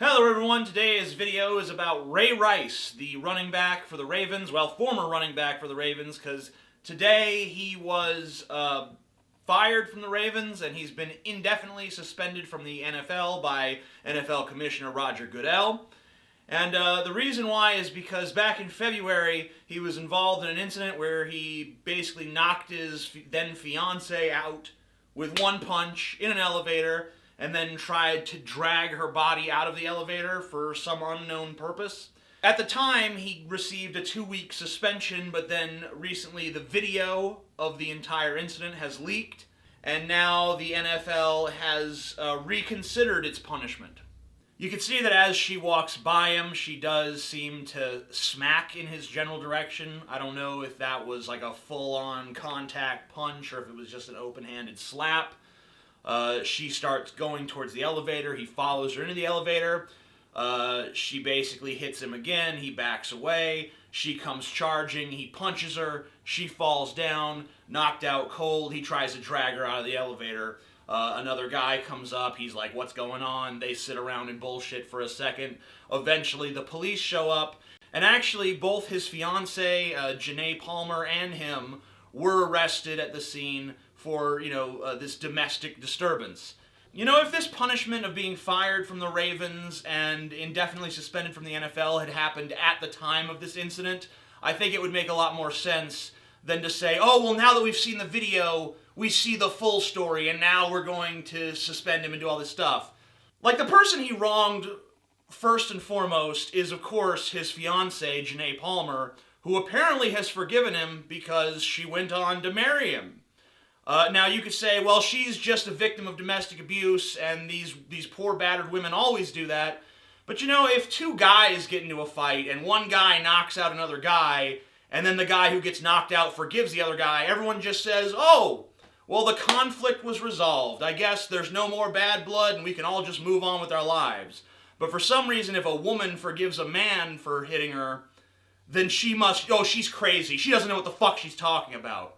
Hello everyone, today's video is about Ray Rice, the running back for the Ravens, well, former running back for the Ravens, because today he was fired from the Ravens and he's been indefinitely suspended from the NFL by NFL Commissioner Roger Goodell. And the reason why is because back in February, he was involved in an incident where he basically knocked his then fiancée out with one punch in an elevator, and then tried to drag her body out of the elevator for some unknown purpose. At the time, he received a 2-week suspension, but then recently the video of the entire incident has leaked, and now the NFL has reconsidered its punishment. You can see that as she walks by him, she does seem to smack in his general direction. I don't know if that was like a full-on contact punch or if it was just an open-handed slap. She starts going towards the elevator. He follows her into the elevator. She basically hits him again. He backs away. She comes charging. He punches her. She falls down, knocked out cold. He tries to drag her out of the elevator. Another guy comes up. He's like, "What's going on?" They sit around and bullshit for a second. Eventually, the police show up. And actually, both his fiancée, Janae Palmer, and him were arrested at the scene for, this domestic disturbance. If this punishment of being fired from the Ravens and indefinitely suspended from the NFL had happened at the time of this incident, I think it would make a lot more sense than to say, oh, well, now that we've seen the video, we see the full story, and now we're going to suspend him and do all this stuff. Like, the person he wronged, first and foremost, is, of course, his fiancée, Janae Palmer, who apparently has forgiven him because she went on to marry him. Now, you could say, well, she's just a victim of domestic abuse, and these poor battered women always do that. But if two guys get into a fight, and one guy knocks out another guy, and then the guy who gets knocked out forgives the other guy, everyone just says, oh, well, the conflict was resolved. I guess there's no more bad blood, and we can all just move on with our lives. But for some reason, if a woman forgives a man for hitting her, then she must, oh, she's crazy. She doesn't know what the fuck she's talking about.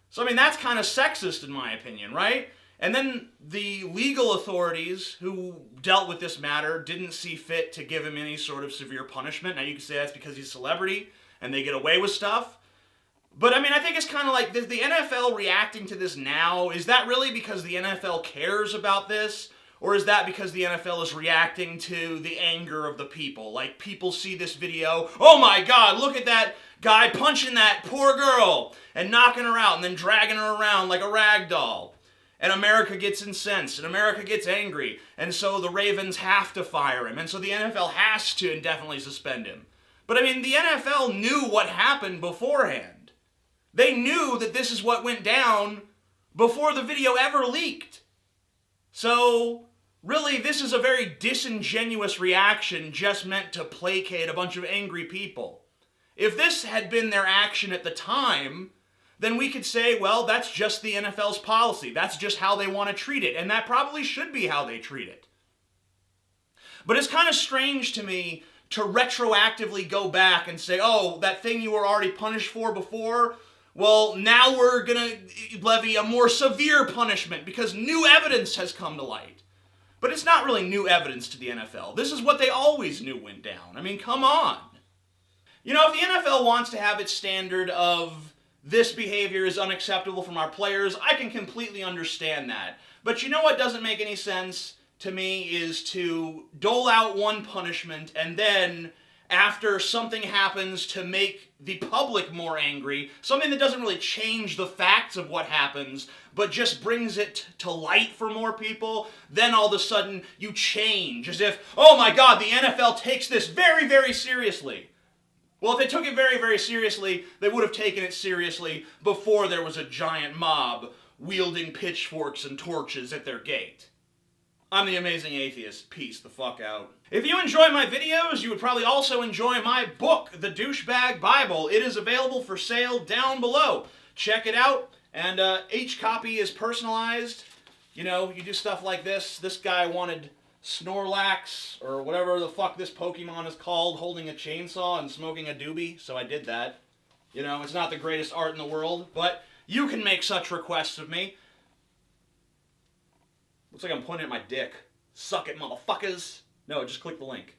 So, that's kind of sexist in my opinion, right? And then the legal authorities who dealt with this matter didn't see fit to give him any sort of severe punishment. Now, you can say that's because he's a celebrity and they get away with stuff. But, I think it's kind of like the NFL reacting to this now. Is that really because the NFL cares about this? Or is that because the NFL is reacting to the anger of the people? Like, people see this video, oh my God, look at that guy punching that poor girl and knocking her out and then dragging her around like a rag doll. And America gets incensed and America gets angry. And so the Ravens have to fire him. And so the NFL has to indefinitely suspend him. But the NFL knew what happened beforehand. They knew that this is what went down before the video ever leaked. So really, this is a very disingenuous reaction just meant to placate a bunch of angry people. If this had been their action at the time, then we could say, well, that's just the NFL's policy. That's just how they want to treat it. And that probably should be how they treat it. But it's kind of strange to me to retroactively go back and say, oh, that thing you were already punished for before, well, now we're going to levy a more severe punishment because new evidence has come to light. But it's not really new evidence to the NFL. This is what they always knew went down. Come on. If the NFL wants to have its standard of this behavior is unacceptable from our players, I can completely understand that. But what doesn't make any sense to me is to dole out one punishment and then, after something happens to make the public more angry, something that doesn't really change the facts of what happens, but just brings it to light for more people, then all of a sudden you change, as if, oh my God, the NFL takes this very, very seriously. Well, if they took it very, very seriously, they would have taken it seriously before there was a giant mob wielding pitchforks and torches at their gate. I'm the Amazing Atheist. Peace the fuck out. If you enjoy my videos, you would probably also enjoy my book, The Douchebag Bible. It is available for sale down below. Check it out, and each copy is personalized. You do stuff like this. This guy wanted Snorlax, or whatever the fuck this Pokemon is called, holding a chainsaw and smoking a doobie, so I did that. It's not the greatest art in the world, but you can make such requests of me. Looks like I'm pointing at my dick. Suck it, motherfuckers. No, just click the link.